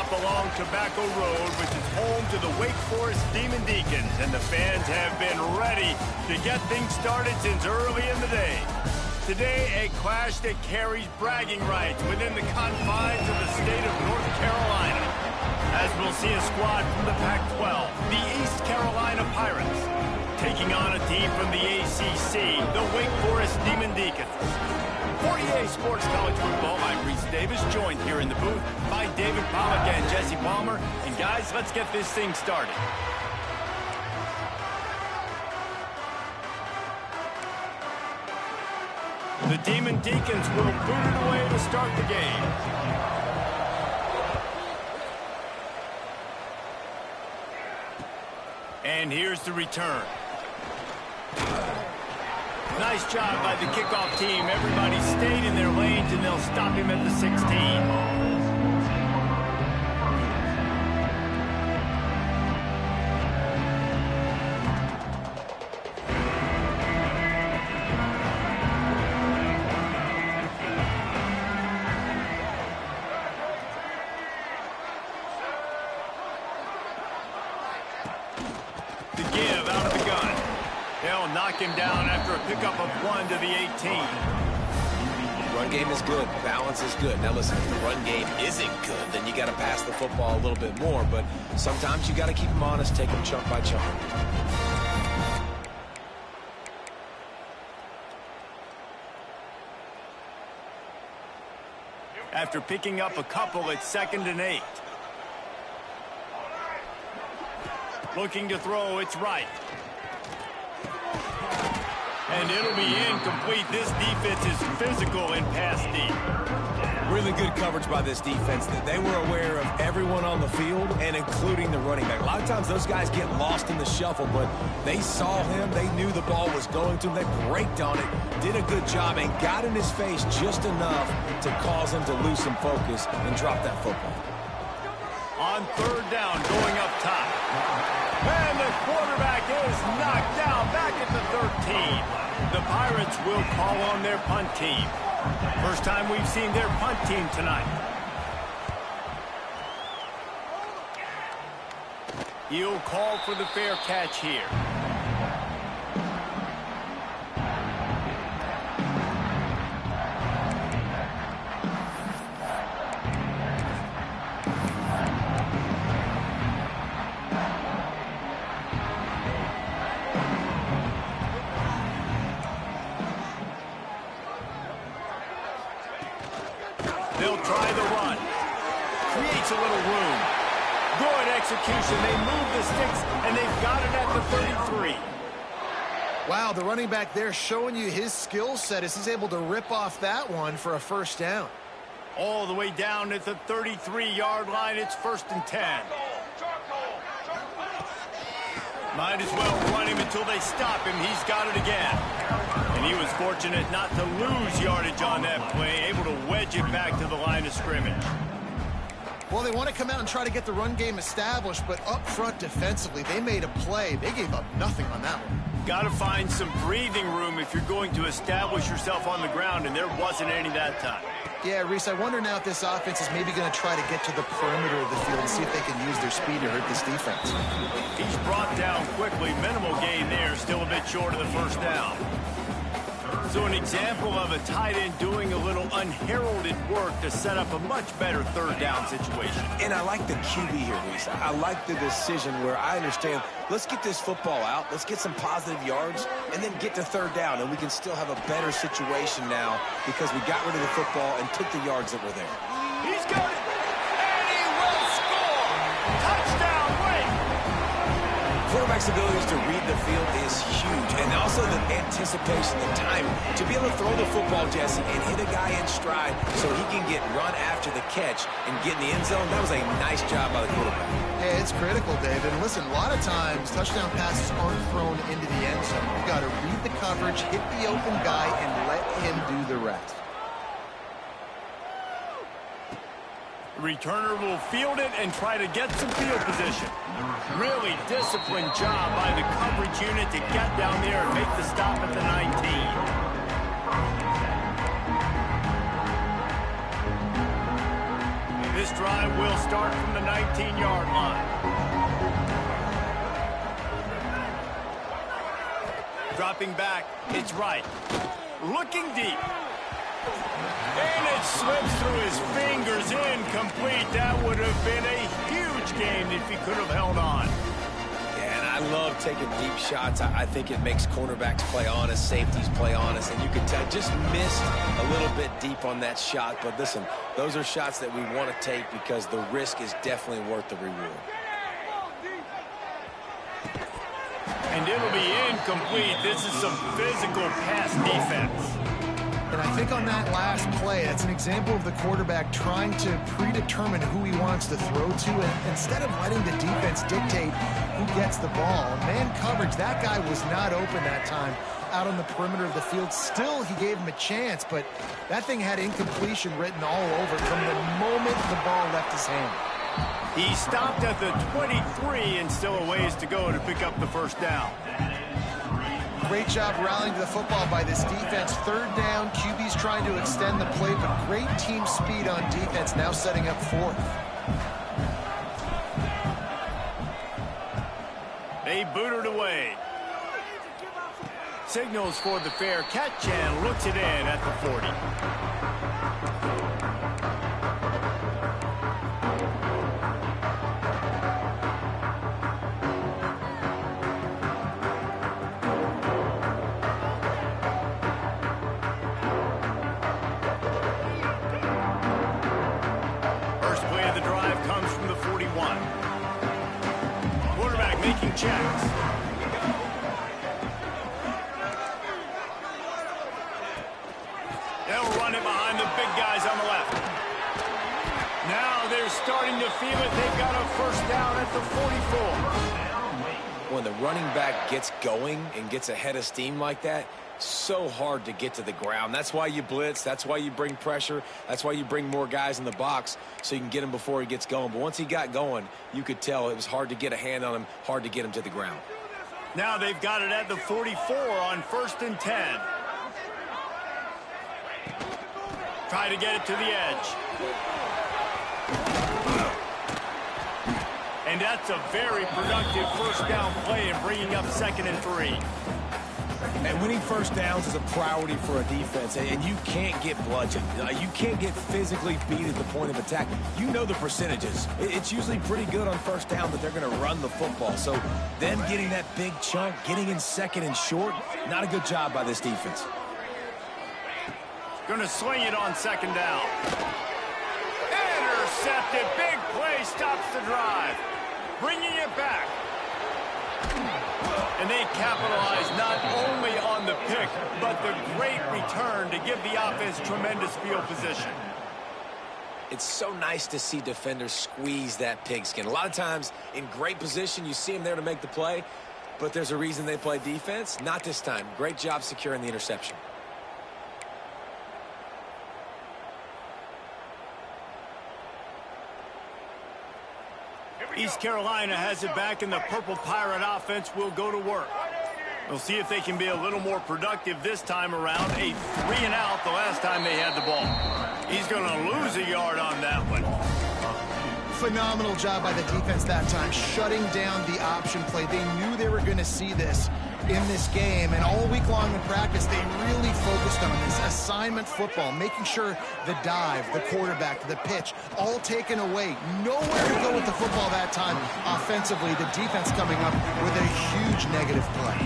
stop along Tobacco Road, which is home to the Wake Forest Demon Deacons, and the fans have been ready to get things started since early in the day. Today, a clash that carries bragging rights within the confines of the state of North Carolina, as we'll see a squad from the Pac-12, the East Carolina Pirates, taking on a team from the ACC, the Wake Forest Demon Deacons. For EA Sports College Football, I'm Reese Davis, joined here in the booth by David Pollack and Jesse Palmer. And guys, let's get this thing started. The Demon Deacons will boot it away to start the game. And here's the return. Nice job by the kickoff team. Everybody stayed in their lanes, and they'll stop him at the 16. The give out of the gun. They'll knock him down after a pickup of 1 to the 18. Run game is good. Balance is good. Now listen, if the run game isn't good, then you got to pass the football a little bit more. But sometimes you got to keep them honest, take them chunk by chunk. After picking up a couple, it's 2nd and 8. Looking to throw, it's right. And it'll be incomplete. This defense is physical and pass deep. Really good coverage by this defense. They were aware of everyone on the field, and including the running back. A lot of times those guys get lost in the shuffle, but they saw him. They knew the ball was going to him. They braked on it, did a good job, and got in his face just enough to cause him to lose some focus and drop that football. On 3rd down, going up top. And the quarterback is knocked down back at the 13. The Pirates will call on their punt team. First time we've seen their punt team tonight. He'll call for the fair catch here. They'll try the run. Creates a little room. Good execution. They move the sticks, and they've got it at the 33. Wow, the running back there showing you his skill set as he's able to rip off that one for a first down. All the way down at the 33-yard line. It's 1st and 10. Might as well run him until they stop him. He's got it again. And he was fortunate not to lose yardage on that play, able to wedge it back to the line of scrimmage. Well, they want to come out and try to get the run game established, but up front defensively, they made a play. They gave up nothing on that one. Got to find some breathing room if you're going to establish yourself on the ground, and there wasn't any that time. Yeah, Reese, I wonder now if this offense is maybe going to try to get to the perimeter of the field and see if they can use their speed to hurt this defense. He's brought down quickly. Minimal gain there, still a bit short of the first down. So an example of a tight end doing a little unheralded work to set up a much better 3rd down situation. And I like the QB here, Reese. I like the decision where I understand, let's get this football out, let's get some positive yards, and then get to 3rd down, and we can still have a better situation now because we got rid of the football and took the yards that were there. He's got it, and he will score! Touchdown, Wake! Quarterback's abilities to read the field is huge, and also the anticipation, the time to be able to throw the football, Jesse, and hit a guy in stride so he can get run after the catch and get in the end zone. That was a nice job by the quarterback. Yeah, it's critical, David. And listen, a lot of times touchdown passes aren't thrown into the end zone. You've got to read the coverage, hit the open guy, and let him do the rest. Returner will field it and try to get some field position. Really disciplined job by the coverage unit to get down there and make the stop at the 19. This drive will start from the 19-yard line. Dropping back, it's right. Looking deep. And it slips through his fingers, incomplete. That would have been a huge gain if he could have held on. Yeah, and I love taking deep shots. I think it makes cornerbacks play honest, safeties play honest, and you can tell just missed a little bit deep on that shot. But listen, those are shots that we want to take because the risk is definitely worth the reward. And it'll be incomplete. This is some physical pass defense. And I think on that last play, that's an example of the quarterback trying to predetermine who he wants to throw to, and instead of letting the defense dictate who gets the ball. Man coverage, that guy was not open that time out on the perimeter of the field. Still, he gave him a chance, but that thing had incompletion written all over from the moment the ball left his hand. He stopped at the 23 and still a ways to go to pick up the first down. Great job rallying to the football by this defense. Third down, QB's trying to extend the play, but great team speed on defense, now setting up fourth. They booted away. Signals for the fair catch and looks it in at the 40. Checks. They'll run it behind the big guys on the left. Now they're starting to feel it. They've got a first down at the 44. When the running back gets going and gets ahead of steam like that, so hard to get to the ground. That's why you blitz. That's why you bring pressure. That's why you bring more guys in the box so you can get him before he gets going. But once he got going, you could tell it was hard to get a hand on him, hard to get him to the ground. Now they've got it at the 44 on 1st and 10. Try to get it to the edge. And that's a very productive first down play and bringing up 2nd and 3. And winning first downs is a priority for a defense, and you can't get bludgeoned. You can't get physically beat at the point of attack. You know the percentages. It's usually pretty good on first down that they're going to run the football. So them getting that big chunk, getting in 2nd and short, not a good job by this defense. Going to swing it on 2nd down. Intercepted. Big play stops the drive. Bringing it back. And they capitalize not only on the pick, but the great return to give the offense tremendous field position. It's so nice to see defenders squeeze that pigskin. A lot of times in great position, you see them there to make the play, but there's a reason they play defense. Not this time. Great job securing the interception. East Carolina has it back, and the Purple Pirate offense will go to work. We'll see if they can be a little more productive this time around. A 3-and-out the last time they had the ball. He's going to lose a yard on that one. Phenomenal job by the defense that time, shutting down the option play. They knew they were going to see this in this game, and all week long in practice, they really focused on this assignment football, making sure the dive, the quarterback, the pitch, all taken away. Nowhere to go with the football that time offensively. The defense coming up with a huge negative play.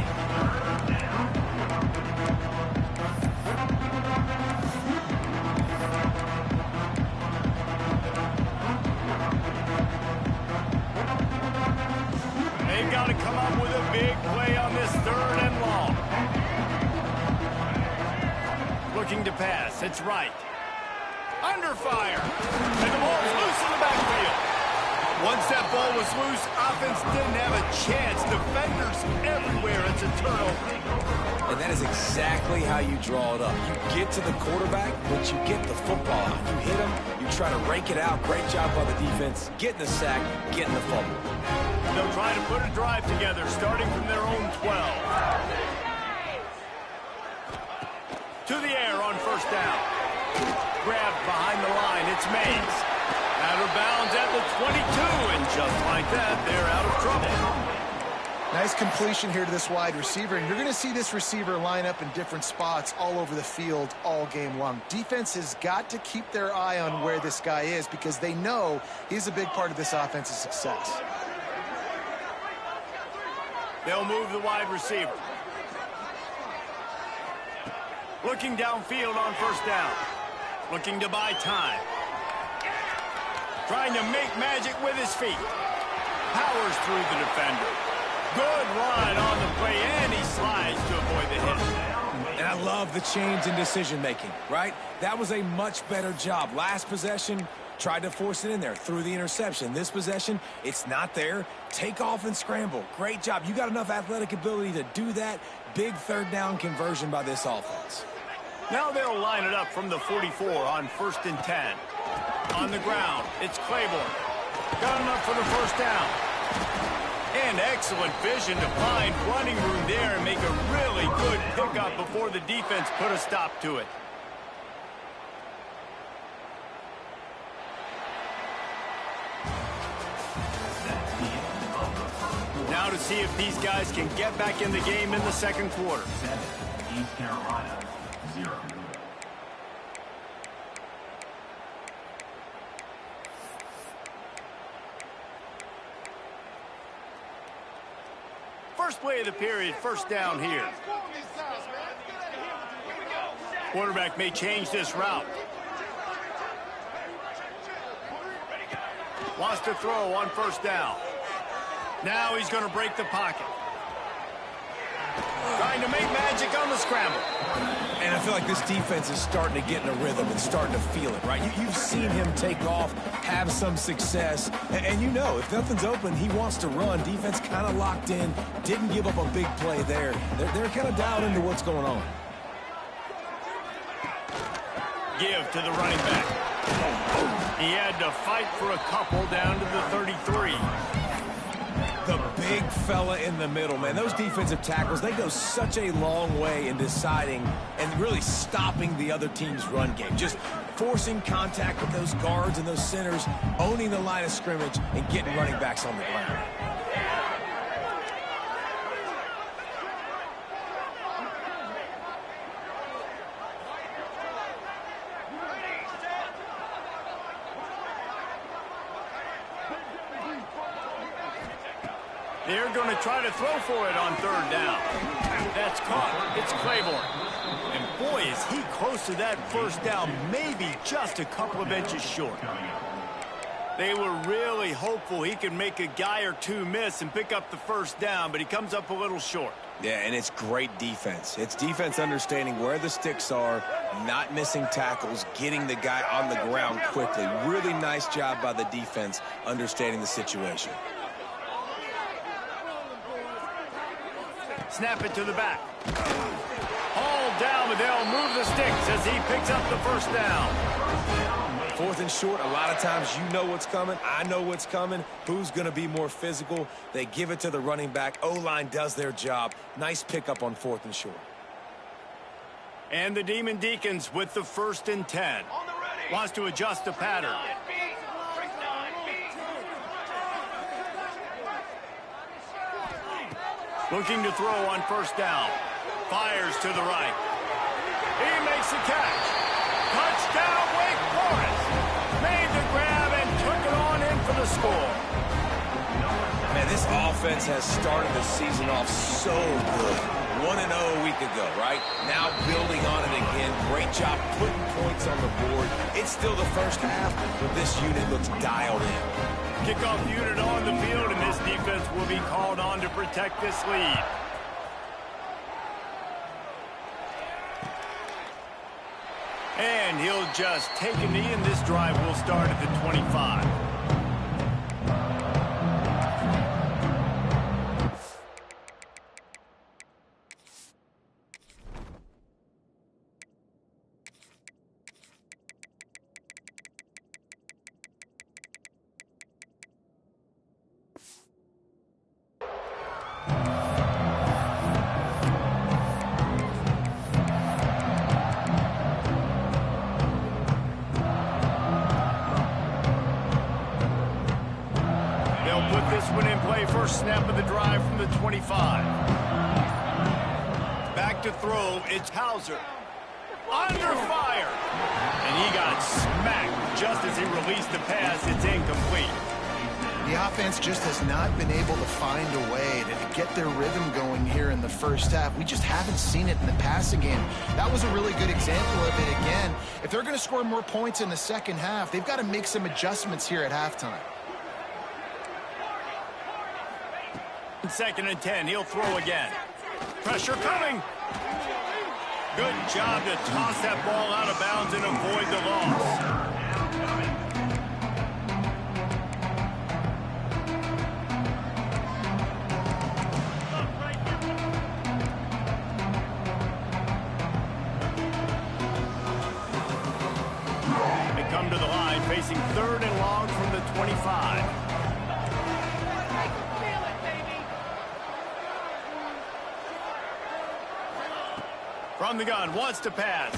They've got to come up with a big play on this 3rd and long. Looking to pass. It's right. Under fire. And the ball's loose in the backfield. Once that ball was loose, offense didn't have a chance. Defenders everywhere. It's a turnover. And that is exactly how you draw it up. You get to the quarterback, but you get the football out. You hit him, you try to rake it out. Great job by the defense. Getting the sack, getting the fumble. They'll try to put a drive together, starting from their own 12. To the air on 1st down. Grabbed behind the line. It's Mays. Out of bounds at the 22, and just like that, they're out of trouble. Nice completion here to this wide receiver, and you're going to see this receiver line up in different spots all over the field all game long. Defense has got to keep their eye on where this guy is because they know he's a big part of this offense's success. They'll move the wide receiver. Looking downfield on first down. Looking to buy time. Trying to make magic with his feet. Powers through the defender. Good run on the play, and he slides to avoid the hit. And I love the change in decision-making, right? That was a much better job. Last possession, tried to force it in there, threw the interception. This possession, it's not there. Take off and scramble. Great job. You got enough athletic ability to do that. Big third down conversion by this offense. Now they'll line it up from the 44 on 1st and 10. On the ground, it's Claiborne. Got enough for the first down. And excellent vision to find running room there and make a really good pickup before the defense put a stop to it. Now to see if these guys can get back in the game in the second quarter. East Carolina, 0. First play of the period, first down here. Quarterback may change this route. Wants to throw on first down. Now he's going to break the pocket. Trying to make magic on the scramble. And I feel like this defense is starting to get in a rhythm and starting to feel it, right? You've seen him take off, have some success, and you know if nothing's open, he wants to run. Defense kind of locked in, didn't give up a big play there. They're kind of dialed into what's going on. Give to the running back. He had to fight for a couple down to the 33. The big fella in the middle, man. Those defensive tackles, they go such a long way in deciding and really stopping the other team's run game. Just forcing contact with those guards and those centers, owning the line of scrimmage, and getting running backs on the ground. They're going to try to throw for it on third down. That's caught. It's Claiborne. And boy, is he close to that first down, maybe just a couple of inches short. They were really hopeful he could make a guy or two miss and pick up the first down, but he comes up a little short. Yeah, and it's great defense. It's defense understanding where the sticks are, not missing tackles, getting the guy on the ground quickly. Really nice job by the defense understanding the situation. Snap it to the back. Hauled down, but they'll move the sticks as he picks up the first down. 4th and short, a lot of times you know what's coming. I know what's coming. Who's going to be more physical? They give it to the running back. O-line does their job. Nice pickup on 4th and short. And the Demon Deacons with the 1st and 10. Wants to adjust the pattern. Looking to throw on first down. Fires to the right. He makes the catch. Touchdown, Wake Forest. Made the grab and took it on in for the score. Man, this offense has started the season off so good. 1-0 a week ago, right? Now building on it again. Great job putting points on the board. It's still the first half, but this unit looks dialed in. Kickoff unit on the field, and this defense will be called on to protect this lead. And he'll just take a knee, and this drive will start at the 25. They'll put this one in play. First snap of the drive from the 25. Back to throw. It's Hauser. Under fire. And he got smacked just as he released the pass. It's incomplete. The offense just has not been able to find a way to get their rhythm going here in the first half. We just haven't seen it in the passing game. That was a really good example of it again. If they're going to score more points in the second half, they've got to make some adjustments here at halftime. 2nd and 10. He'll throw again. Pressure coming. Good job to toss that ball out of bounds and avoid the loss. To the line, facing 3rd and long from the 25. From the gun, wants to pass.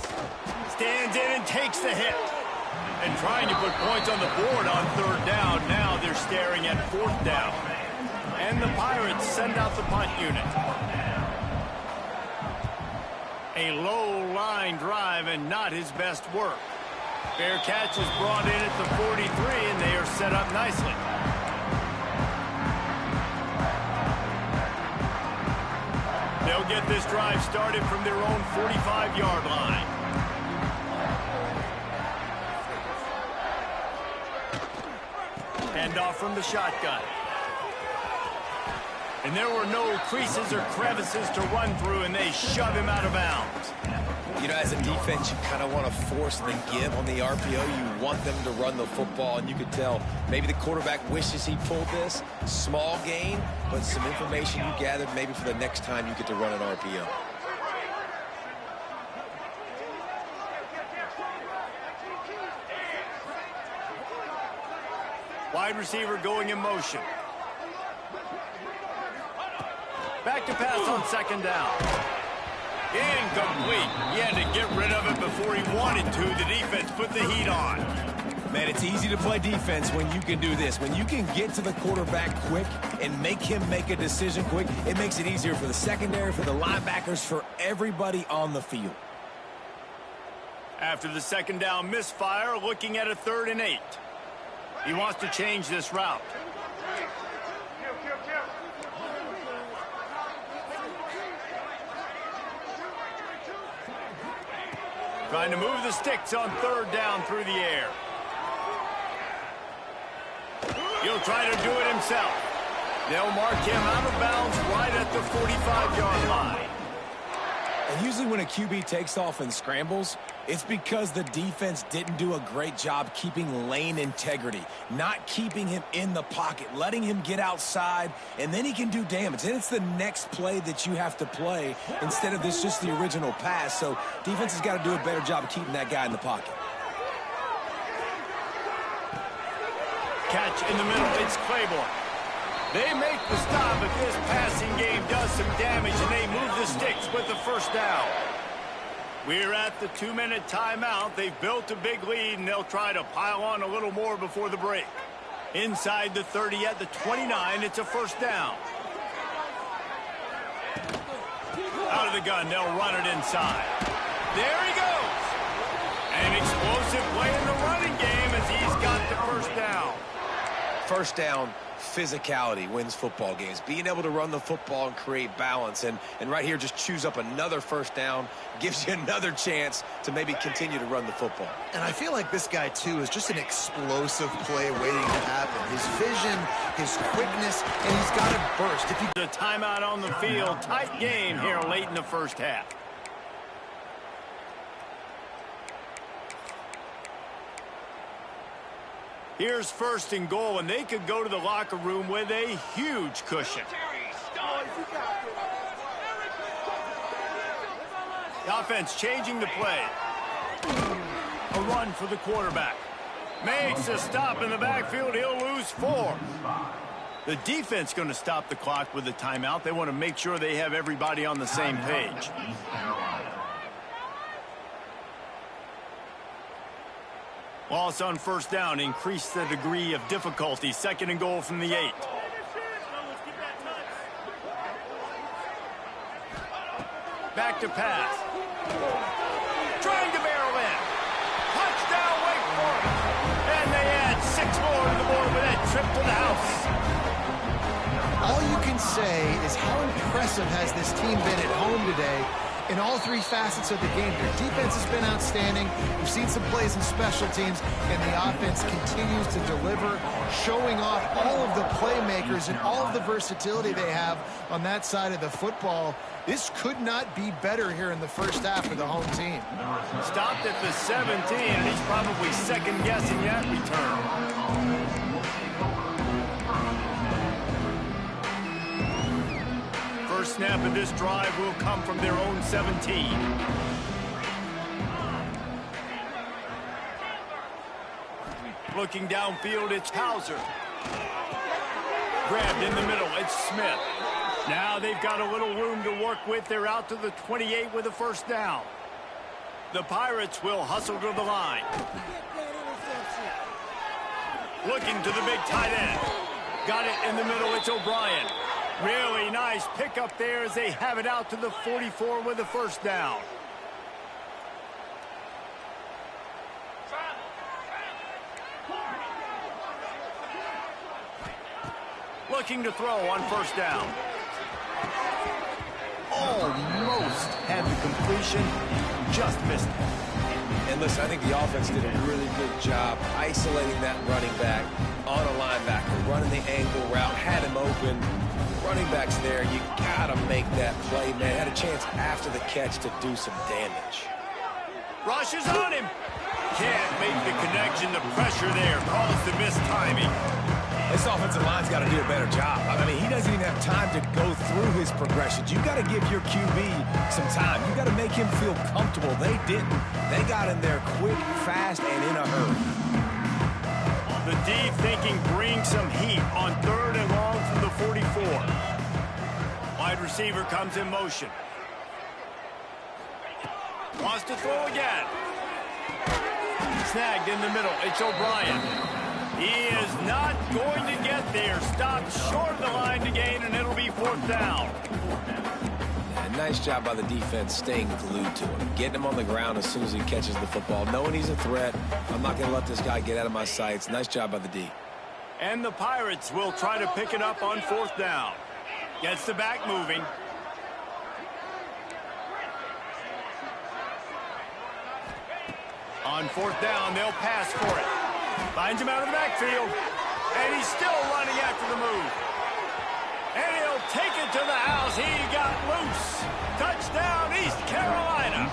Stands in and takes the hit. And trying to put points on the board on 3rd down. Now they're staring at 4th down. And the Pirates send out the punt unit. A low line drive and not his best work. Fair catch is brought in at the 43, and they are set up nicely. They'll get this drive started from their own 45-yard line. Hand off from the shotgun. And there were no creases or crevices to run through, and they shove him out of bounds. You know, as a defense, you kind of want to force the give on the RPO. You want them to run the football, and you could tell maybe the quarterback wishes he pulled this. Small gain, but some information you gathered maybe for the next time you get to run an RPO. Wide receiver going in motion. Back to pass on 2nd down. Incomplete. He had to get rid of it before he wanted to. The defense put the heat on. Man, it's easy to play defense when you can do this. When you can get to the quarterback quick and make him make a decision quick, it makes it easier for the secondary, for the linebackers, for everybody on the field. After the 2nd down misfire, looking at a 3rd and 8. He wants to change this route. Trying to move the sticks on 3rd down through the air. He'll try to do it himself. They'll mark him out of bounds right at the 45-yard line. And usually when a QB takes off and scrambles, it's because the defense didn't do a great job keeping lane integrity, not keeping him in the pocket, letting him get outside, and then he can do damage. And it's the next play that you have to play instead of this just the original pass. So defense has got to do a better job of keeping that guy in the pocket. Catch in the middle. It's Claiborne. They make the stop if this passing game does some damage, and they move the sticks with the 1st down. We're at the 2-minute timeout. They've built a big lead, and they'll try to pile on a little more before the break. Inside the 30 at the 29, it's a 1st down. Out of the gun, they'll run it inside. There he goes. An explosive play in the running game as he's got the 1st down. 1st down, physicality wins football games. Being able to run the football and create balance. And right here, just choose up another 1st down, gives you another chance to maybe continue to run the football. And I feel like this guy, too, is just an explosive play waiting to happen. His vision, his quickness, and he's got to burst. If the timeout on the field, tight game here late in the 1st half. Here's 1st and goal, and they could go to the locker room with a huge cushion. The offense changing the play. A run for the quarterback. Makes a stop in the backfield. He'll lose 4. The defense going to stop the clock with a timeout. They want to make sure they have everybody on the same page. Loss on first down increased the degree of difficulty. 2nd and goal from the 8. Back to pass. Trying to barrel in. Touchdown, Wake Forest. And they add 6 more to the board with that trip to the house. All you can say is how impressive has this team been at home today in all 3 facets of the game. Their defense has been outstanding. We've seen some plays in special teams, and the offense continues to deliver, showing off all of the playmakers and all of the versatility they have on that side of the football. This could not be better here in the first half for the home team. Stopped at the 17, and he's probably second-guessing that return. First snap of this drive will come from their own 17. Looking downfield, it's Hauser. Grabbed in the middle, it's Smith. Now they've got a little room to work with. They're out to the 28 with a first down. The Pirates will hustle to the line. Looking to the big tight end. Got it in the middle, it's O'Brien. Really nice pickup there as they have it out to the 44 with a first down. Looking to throw on first down. Almost had the completion, just missed it. And listen, I think the offense did a really good job isolating that running back on a linebacker, running the angle route, had him open. Running backs there, you gotta make that play, man. Had a chance after the catch to do some damage. Rushes on him. Can't make the connection. The pressure there caused the missed timing. This offensive line's got to do a better job. I mean, he doesn't even have time to go through his progressions. You got to give your QB some time. You got to make him feel comfortable. They didn't. They got in there quick, fast, and in a hurry. The D thinking bring some heat on 3rd and long from the 44. Wide receiver comes in motion. Wants to throw again. Snagged in the middle. It's O'Brien. He is not going to get there. Stopped short of the line to gain, and it'll be 4th down. And nice job by the defense staying glued to him. Getting him on the ground as soon as he catches the football. Knowing he's a threat. I'm not going to let this guy get out of my sights. Nice job by the D. And the Pirates will try to pick it up on 4th down. Gets the back moving. On 4th down, they'll pass for it. Finds him out of the backfield. And he's still running after the move. And he'll take it to the house. He got loose. Touchdown, East Carolina.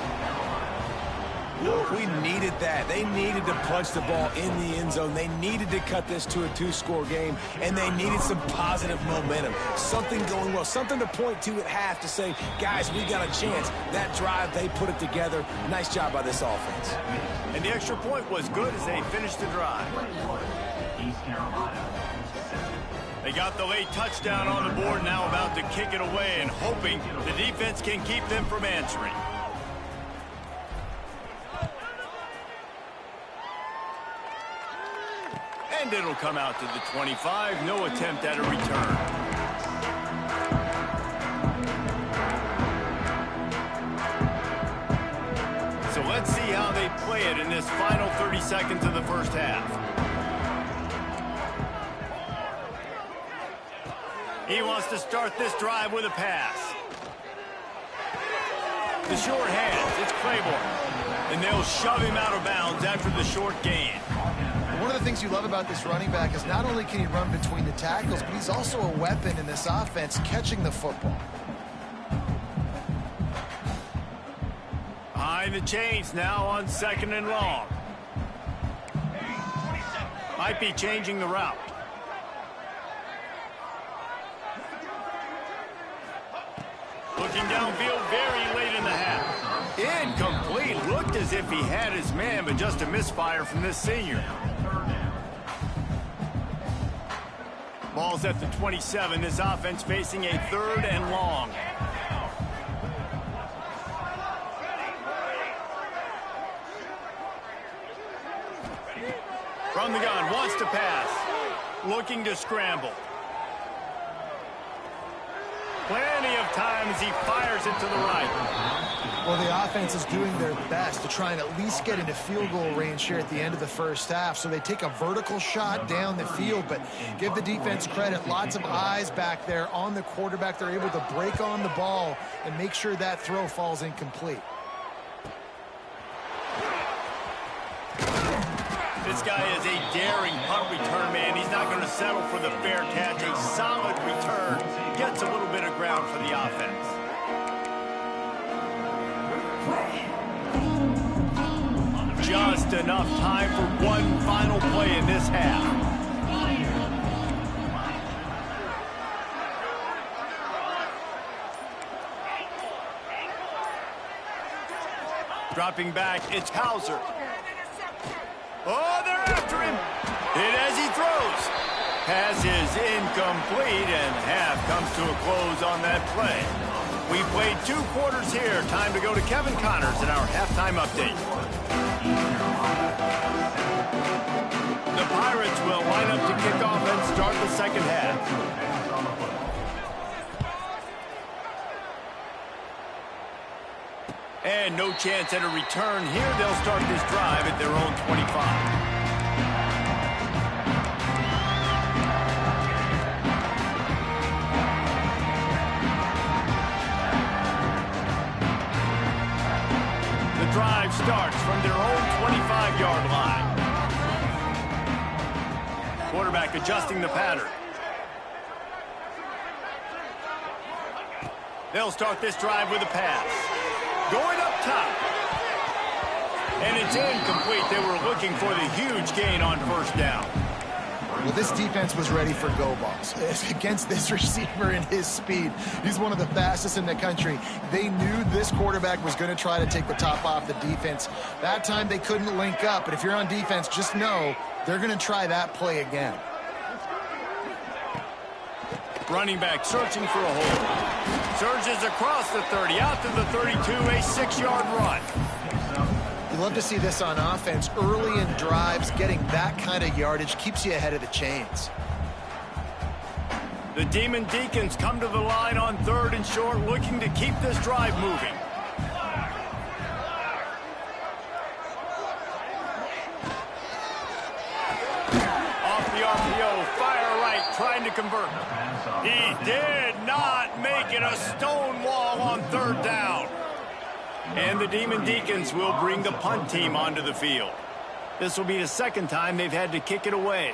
We needed that. They needed to punch the ball in the end zone. They needed to cut this to a 2-score game, and they needed some positive momentum. Something going well, something to point to at half to say, guys, we got a chance. That drive, they put it together. Nice job by this offense. And the extra point was good as they finished the drive. East Carolina. They got the late touchdown on the board, now about to kick it away and hoping the defense can keep them from answering. And it'll come out to the 25. No attempt at a return. So let's see how they play it in this final 30 seconds of the first half. He wants to start this drive with a pass. The short hands, it's Claiborne. And they'll shove him out of bounds after the short gain. One of the things you love about this running back is not only can he run between the tackles, but he's also a weapon in this offense catching the football. Behind the chains now on 2nd and long. Might be changing the route. Looking downfield very late in the half. Incomplete. Looked as if he had his man, but just a misfire from this senior. Ball's at the 27. This offense facing a 3rd and long. From the gun, wants to pass. Looking to scramble. Plenty of time as he fires it to the right. Well, the offense is doing their best to try and at least get into field goal range here at the end of the first half. So they take a vertical shot down the field, but give the defense credit. Lots of eyes back there on the quarterback. They're able to break on the ball and make sure that throw falls incomplete. This guy is a daring punt return man. He's not going to settle for the fair catch. A solid return. Gets a little bit of ground for the offense. Just enough time for one final play in this half. Dropping back, it's Hauser. Oh, they're after him. Hit as he throws. Pass is incomplete, and half comes to a close on that play. We played 2 quarters here. Time to go to Kevin Connors in our halftime update. The Pirates will line up to kick off and start the second half. And no chance at a return here. They'll start this drive at their own 25. The drive starts from their own 25-yard line. Quarterback adjusting the pattern. They'll start this drive with a pass. Going up top. And it's incomplete. They were looking for the huge gain on first down. Well, this defense was ready for go balls. Against this receiver and his speed, he's one of the fastest in the country. They knew this quarterback was going to try to take the top off the defense. That time they couldn't link up, but if you're on defense, just know they're going to try that play again. Running back searching for a hole. Surges across the 30, out to the 32, a 6-yard run. You love to see this on offense. Early in drives, getting that kind of yardage keeps you ahead of the chains. The Demon Deacons come to the line on 3rd and short, looking to keep this drive moving. Off the RPO, fire right, trying to convert. He did not make it. A stone wall on 3rd down. And the Demon Deacons will bring the punt team onto the field. This will be the 2nd time they've had to kick it away.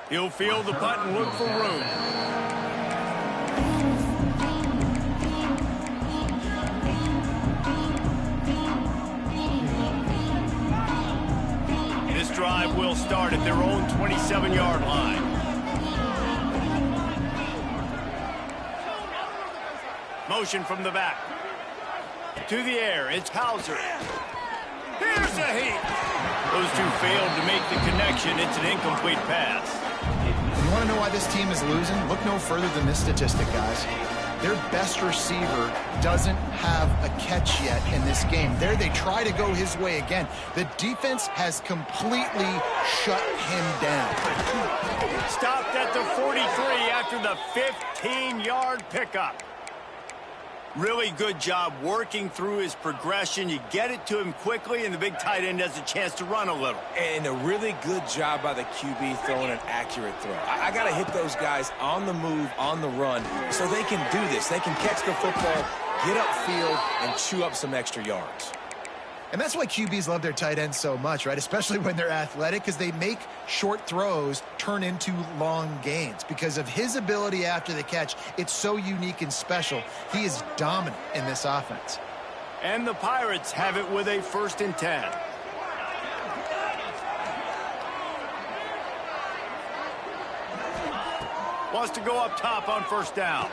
He'll field the punt and look for room. This drive will start at their own 27-yard line. Motion from the back. To the air, it's Hauser. Here's a heat. Those two failed to make the connection. It's an incomplete pass. You want to know why this team is losing? Look no further than this statistic, guys. Their best receiver doesn't have a catch yet in this game. There they try to go his way again. The defense has completely shut him down. Stopped at the 43 after the 15-yard pickup. Really good job working through his progression. You get it to him quickly, and the big tight end has a chance to run a little. And a really good job by the QB throwing an accurate throw. I got to hit those guys on the move, on the run, so they can do this. They can catch the football, get upfield, and chew up some extra yards. And that's why QBs love their tight ends so much, right? Especially when they're athletic, because they make short throws turn into long gains. Because of his ability after the catch, it's so unique and special. He is dominant in this offense. And the Pirates have it with a 1st and 10. Wants to go up top on 1st down.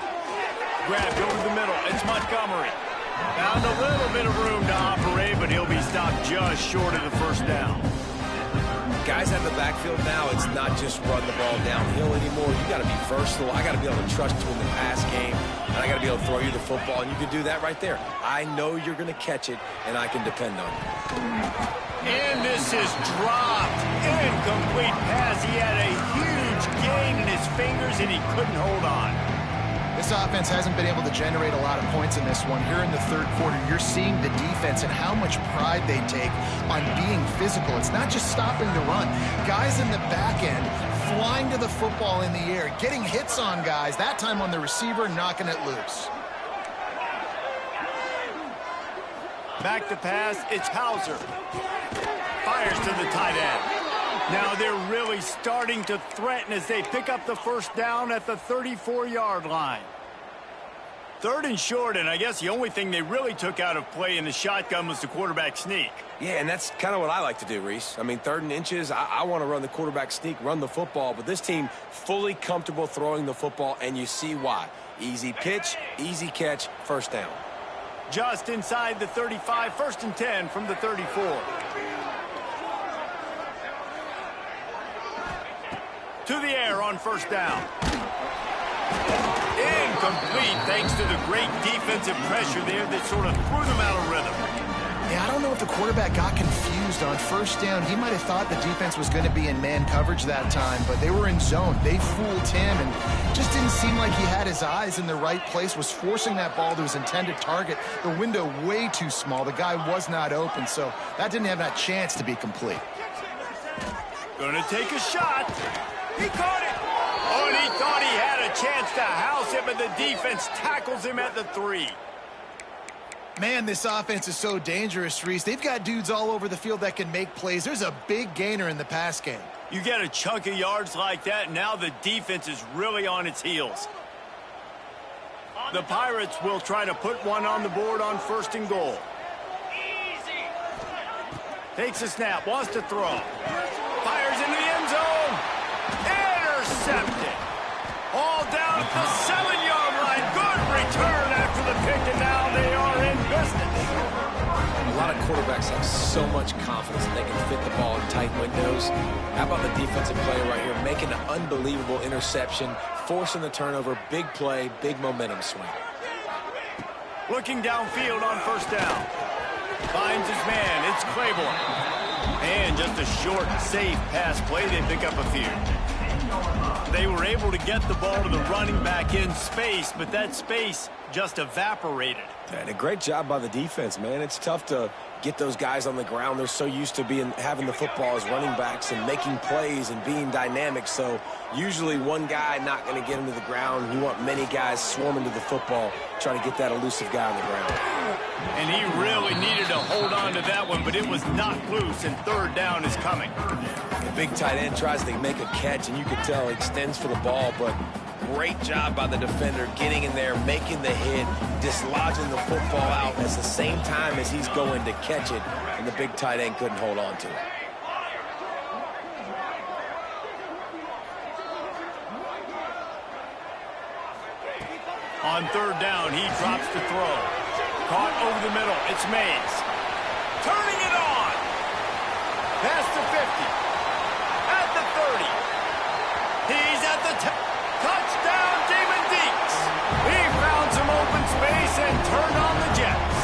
Grabbed over the middle. It's Montgomery. Found a little bit of room to operate, but he'll be stopped just short of the 1st down. guys out of the backfield now, it's not just run the ball downhill anymore. You got to be versatile. I got to be able to trust you in the pass game, and I got to be able to throw you the football, and you can do that right there. I know you're going to catch it, and I can depend on you. And this is dropped. Incomplete pass. He had a huge gain in his fingers, and he couldn't hold on. This offense hasn't been able to generate a lot of points in this one. Here in the third quarter, you're seeing the defense and how much pride they take on being physical. It's not just stopping the run. Guys in the back end flying to the football in the air, getting hits on guys, that time on the receiver, knocking it loose. Back to pass, it's Hauser. Fires to the tight end. Now they're really starting to threaten as they pick up the first down at the 34-yard line. Third and short, and I guess the only thing they really took out of play in the shotgun was the quarterback sneak. Yeah, and that's kind of what I like to do, Reese. I mean, 3rd and inches, I want to run the quarterback sneak, run the football, but this team fully comfortable throwing the football, and you see why. Easy pitch, easy catch, first down. Just inside the 35, 1st and 10 from the 34. To the air on first down. Incomplete thanks to the great defensive pressure there that sort of threw them out of rhythm. Yeah, I don't know if the quarterback got confused on first down. He might have thought the defense was going to be in man coverage that time, but they were in zone. They fooled him and just didn't seem like he had his eyes in the right place, was forcing that ball to his intended target. The window way too small. The guy was not open, so that didn't have that chance to be complete. Gonna take a shot. He caught it. Oh, and he thought he had a chance to house it, but the defense tackles him at the 3. Man, this offense is so dangerous, Reese. They've got dudes all over the field that can make plays. There's a big gainer in the pass game. You get a chunk of yards like that, now the defense is really on its heels. The Pirates will try to put one on the board on 1st and goal. Takes a snap, wants to throw. Fires into the end zone. Intercepted. All down at the 7-yard line. Good return after the pick, and now they are in business. A lot of quarterbacks have so much confidence that they can fit the ball in tight windows. How about the defensive player right here making an unbelievable interception, forcing the turnover, big play, big momentum swing. Looking downfield on first down. Finds his man. It's Claiborne. And just a short, safe pass play. They pick up a few. They were able to get the ball to the running back in space, but that space just evaporated. And a great job by the defense, man. It's tough to get those guys on the ground. They're so used to having the football as running backs and making plays and being dynamic. So usually one guy not going to get him to the ground. You want many guys swarming to the football, trying to get that elusive guy on the ground. And he really needed to hold on to that one, but it was knocked loose, and 3rd down is coming. The big tight end tries to make a catch, and you can tell he extends for the ball, but great job by the defender getting in there, making the hit, dislodging the football out at the same time as he's going to catch it, and the big tight end couldn't hold on to it. On 3rd down, he drops the throw. Caught over the middle. It's Mays. Turning it on. Past the 50. At the 30. He's at the touchdown, Damon Deeks. He found some open space and turned on the Jets.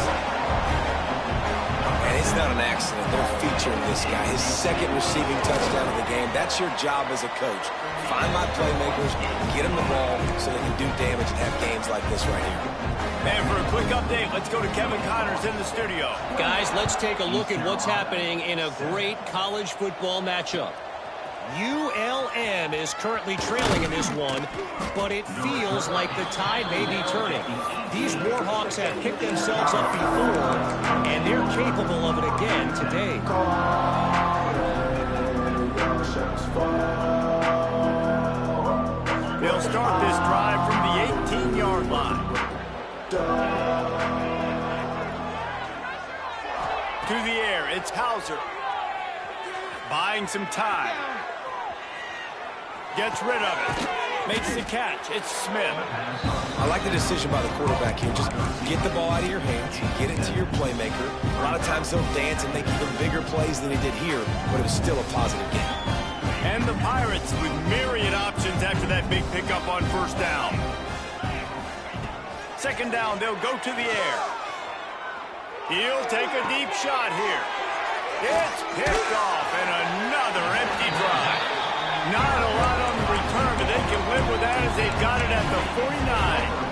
And it's not an accident. They're featuring this guy. His 2nd receiving touchdown of the game. That's your job as a coach. Find my playmakers, get them the ball so they can do damage and have games like this right here. And for a quick update, let's go to Kevin Connors in the studio. Guys, let's take a look at what's happening in a great college football matchup. ULM is currently trailing in this one, but it feels like the tide may be turning. These Warhawks have picked themselves up before, and they're capable of it again today. They'll start this drive from the 18-yard line. To the air, it's Hauser. Buying some time. Gets rid of it. Makes the catch. It's Smith. I like the decision by the quarterback here. Just get the ball out of your hands, get it to your playmaker. A lot of times they'll dance and make even bigger plays than he did here, but it was still a positive game. And the Pirates with myriad options after that big pickup on first down. Second down, they'll go to the air. He'll take a deep shot here. It's picked off, and another empty drive. Not a lot on the return, but they can live with that as they've got it at the 49.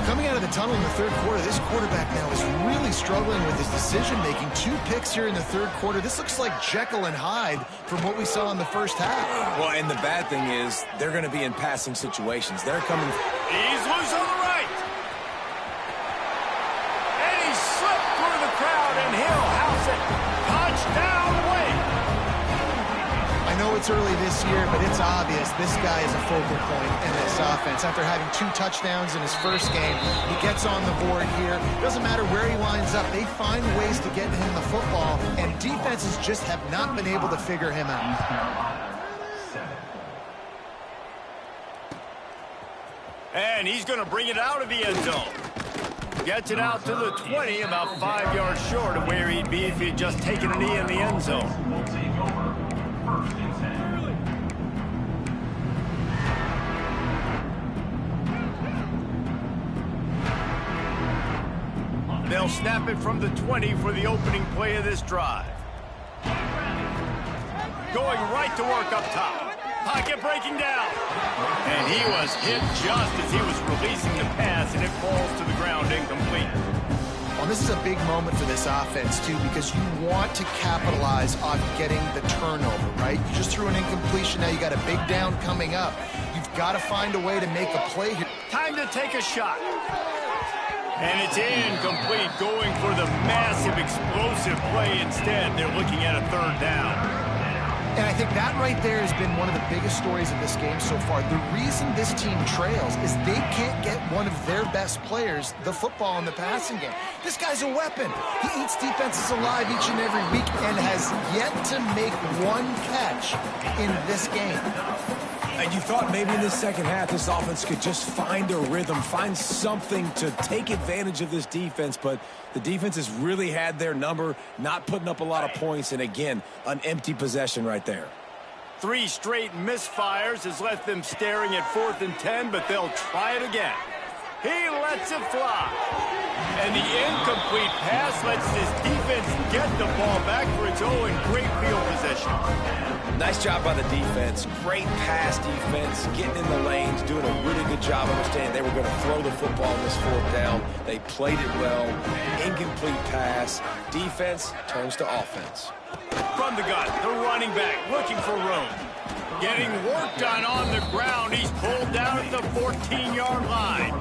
Coming out of the tunnel in the third quarter, this quarterback now is really struggling with his decision-making. 2 picks here in the third quarter. This looks like Jekyll and Hyde from what we saw in the first half. Well, and the bad thing is they're going to be in passing situations. They're coming. He's loose on the right. And he slipped through the crowd, and he'll house it. Touchdown Wake. I know it's early this year, but it's obvious this guy is a focal point in this offense. After having 2 touchdowns in his first game, he gets on the board here. Doesn't matter where he lines up, they find ways to get him the football, and defenses just have not been able to figure him out. East Carolina, 7. And he's going to bring it out of the end zone. Gets it out to the 20, about 5 yards short of where he'd be if he'd just taken a knee in the end zone. Will take over. First and 10. They'll snap it from the 20 for the opening play of this drive. Going right to work up top. Pocket breaking down. And he was hit just as he was releasing the pass, and it falls to the ground incomplete. Well, this is a big moment for this offense, too, because you want to capitalize on getting the turnover, right? You just threw an incompletion. Now you got a big down coming up. You've got to find a way to make a play here. Time to take a shot. And it's incomplete, going for the massive, explosive play instead. They're looking at a third down. And I think that right there has been one of the biggest stories of this game so far. The reason this team trails is they can't get one of their best players the football in the passing game. This guy's a weapon. He eats defenses alive each and every week and has yet to make one catch in this game. And you thought maybe in the second half this offense could just find a rhythm, find something to take advantage of this defense, but the defense has really had their number, not putting up a lot of points, and again, an empty possession right there. 3 straight misfires has left them staring at 4th and 10, but they'll try it again. He lets it fly. And the incomplete pass lets this defense get the ball back for its own great field position. Nice job by the defense. Great pass defense, getting in the lanes, doing a really good job understanding they were going to throw the football in this 4th down. They played it well. Incomplete pass. Defense turns to offense. From the gun, the running back looking for room. Getting work done on the ground. He's pulled down at the 14-yard line.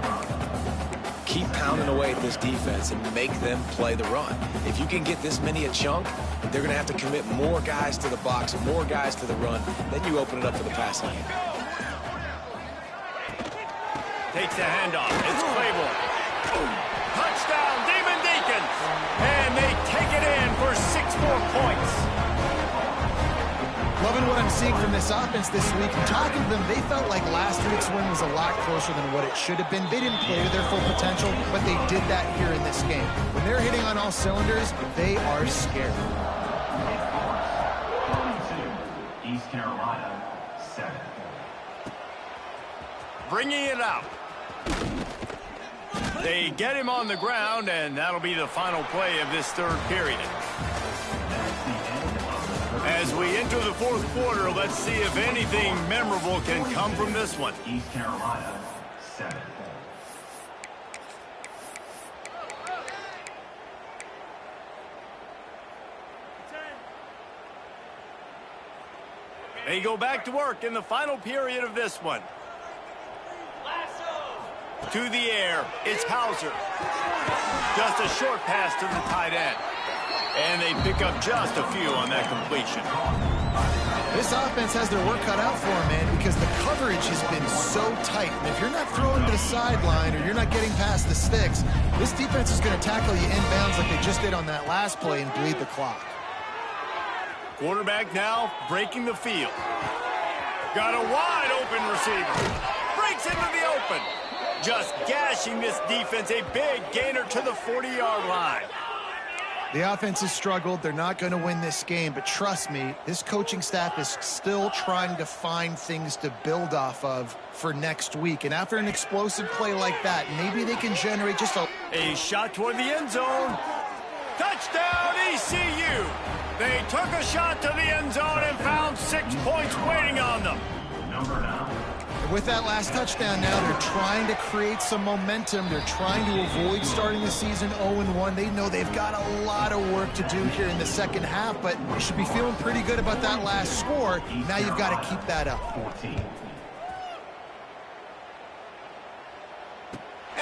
Keep pounding away at this defense and make them play the run. If you can get this many a chunk, they're going to have to commit more guys to the box, more guys to the run. Then you open it up for the passing game. Takes the handoff. It's Claiborne. Touchdown, Demon Deacons. And they take it in for 6 more points. Loving what I'm seeing from this offense this week. Talking to them, they felt like last week's win was a lot closer than what it should have been. They didn't play to their full potential, but they did that here in this game. When they're hitting on all cylinders, they are scared. 42, East Carolina, 7. Bringing it out. They get him on the ground, and that'll be the final play of this 3rd period. As we enter the 4th quarter, let's see if anything memorable can come from this one. East Carolina, 7. They go back to work in the final period of this one. To the air, it's Hauser. Just a short pass to the tight end. And they pick up just a few on that completion. This offense has their work cut out for them, man, because the coverage has been so tight. And if you're not throwing to the sideline or you're not getting past the sticks, this defense is going to tackle you inbounds like they just did on that last play and bleed the clock. Quarterback now breaking the field. Got a wide open receiver. Breaks into the open. Just gashing this defense. A big gainer to the 40-yard line. The offense has struggled. They're not going to win this game, but trust me, this coaching staff is still trying to find things to build off of for next week. And after an explosive play like that, maybe they can generate just a shot toward the end zone. Touchdown, ECU! They took a shot to the end zone and found 6 points waiting on them. Number 9. With that last touchdown now, they're trying to create some momentum. They're trying to avoid starting the season 0-1. They know they've got a lot of work to do here in the second half, but you should be feeling pretty good about that last score. Now you've got to keep that up. 14.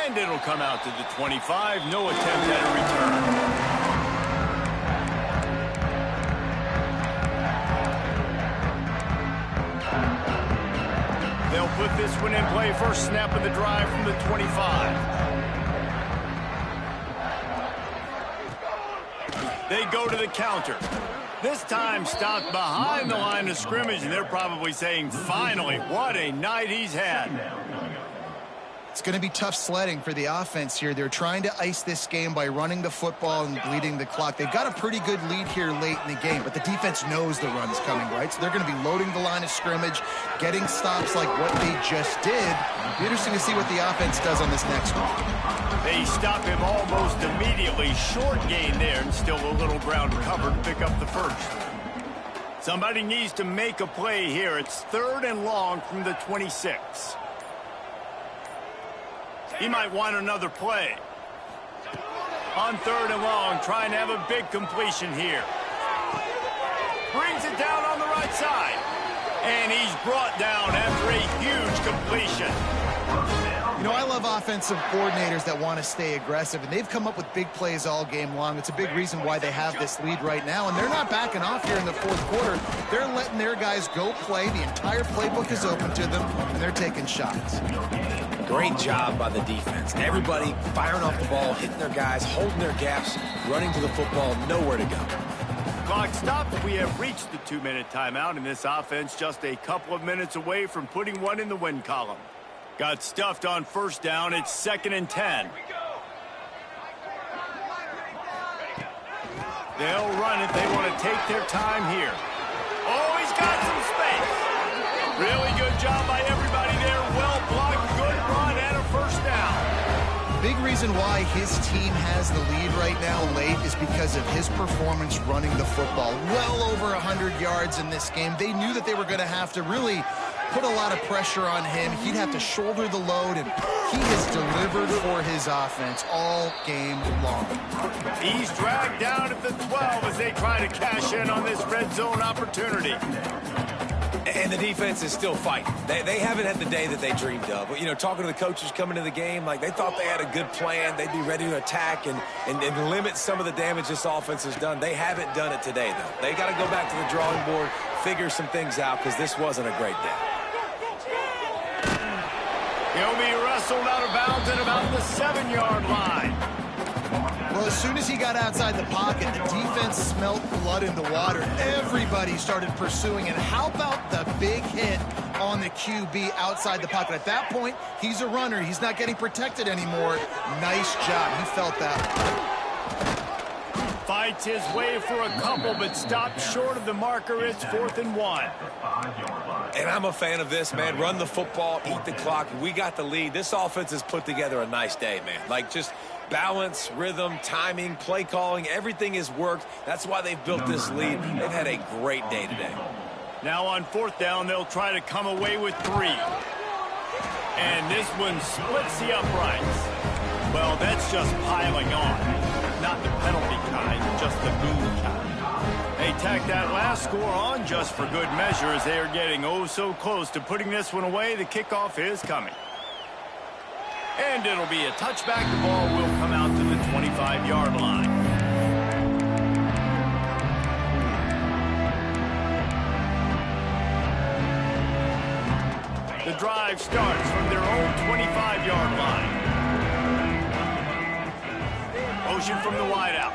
And it'll come out to the 25. No attempt at a return. They'll put this one in play. First snap of the drive from the 25. They go to the counter. This time stopped behind the line of scrimmage, and they're probably saying, finally, what a night he's had. It's going to be tough sledding for the offense here. They're trying to ice this game by running the football and bleeding the clock. They've got a pretty good lead here late in the game, but the defense knows the run's coming, right? So they're going to be loading the line of scrimmage, getting stops like what they just did. It'll be interesting to see what the offense does on this next one. They stop him almost immediately. Short gain there, and still a little ground covered to pick up the first. Somebody needs to make a play here. It's 3rd and long from the 26. He might want another play. On 3rd and long, trying to have a big completion here. Brings it down on the right side. And he's brought down after a huge completion. You know, I love offensive coordinators that want to stay aggressive, and they've come up with big plays all game long. It's a big reason why they have this lead right now, and they're not backing off here in the 4th quarter. They're letting their guys go play. The entire playbook is open to them, and they're taking shots. Great job by the defense. Everybody firing off the ball, hitting their guys, holding their gaps, running to the football, nowhere to go. Clock stopped. We have reached the 2-minute timeout, and this offense just a couple of minutes away from putting one in the win column. Got stuffed on 1st down. It's 2nd and 10. They'll run it. They want to take their time here. Oh, he's got some space. Really good job by everybody there. Well blocked, good run, and a 1st down. Big reason why his team has the lead right now late is because of his performance running the football. Well over 100 yards in this game. They knew that they were going to have to really put a lot of pressure on him. He'd have to shoulder the load, and he has delivered for his offense all game long. He's dragged down at the 12 as they try to cash in on this red zone opportunity. And the defense is still fighting. They haven't had the day that they dreamed of. But, you know, talking to the coaches coming to the game, like they thought they had a good plan. They'd be ready to attack and limit some of the damage this offense has done. They haven't done it today, though. They got to go back to the drawing board, figure some things out, because this wasn't a great day. He'll be wrestled out of bounds at about the 7-yard line. Well, as soon as he got outside the pocket, the defense smelled blood in the water. Everybody started pursuing. And how about the big hit on the QB outside the pocket? At that point, he's a runner. He's not getting protected anymore. Nice job. He felt that. Fights his way for a couple, but stopped short of the marker. It's 4th and 1. And I'm a fan of this, man. Run the football, eat the clock. We got the lead. This offense has put together a nice day, man. Like, just balance, rhythm, timing, play calling, everything has worked. That's why they've built this lead. They've had a great day today. Now on 4th down, they'll try to come away with 3. And this one splits the uprights. Well, that's just piling on. Not the penalty kind, just the boom kind. They tack that last score on just for good measure as they are getting oh so close to putting this one away. The kickoff is coming. And it'll be a touchback. The ball will come out to the 25-yard line. The drive starts from their own 25-yard line. Motion from the wideout.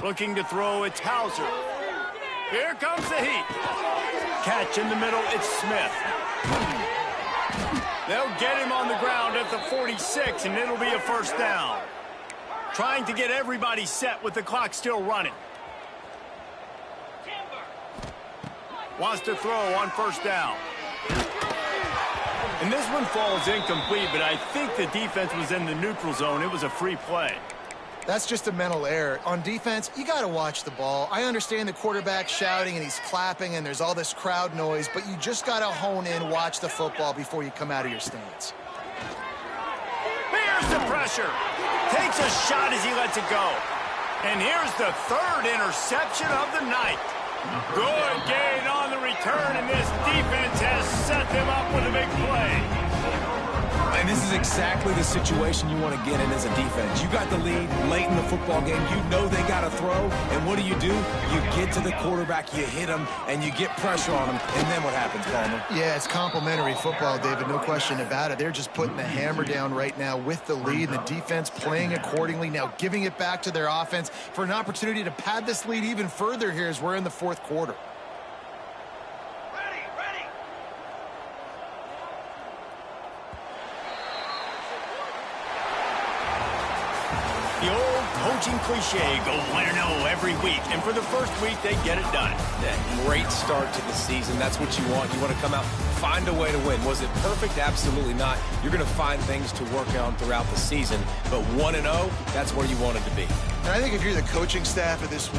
Looking to throw, it's Hauser. Here comes the heat. Catch in the middle, it's Smith. They'll get him on the ground at the 46, and it'll be a 1st down. trying to get everybody set with the clock still running. Wants to throw on first down. And this one falls incomplete, but I think the defense was in the neutral zone. It was a free play. That's just a mental error. On defense, you got to watch the ball. I understand the quarterback shouting and he's clapping and there's all this crowd noise, but you just got to hone in, watch the football before you come out of your stance. Here's the pressure. Takes a shot as he lets it go. And here's the third interception of the night. Good gain on the return, and this defense has set them up with a big play. And this is exactly the situation you want to get in as a defense. You got the lead late in the football game. You know they got to throw. And what do? You get to the quarterback, you hit him, and you get pressure on him. And then what happens, Palmer? Yeah, it's complimentary football, David. No question about it. They're just putting the hammer down right now with the lead. And the defense playing accordingly. Now giving it back to their offense for an opportunity to pad this lead even further here as we're in the fourth quarter. The old coaching cliche, go 1-0 every week. And for the first week, they get it done. That great start to the season. That's what you want. You want to come out, find a way to win. Was it perfect? Absolutely not. You're going to find things to work on throughout the season. But 1-0, that's where you want it to be. And I think if you're the coaching staff of this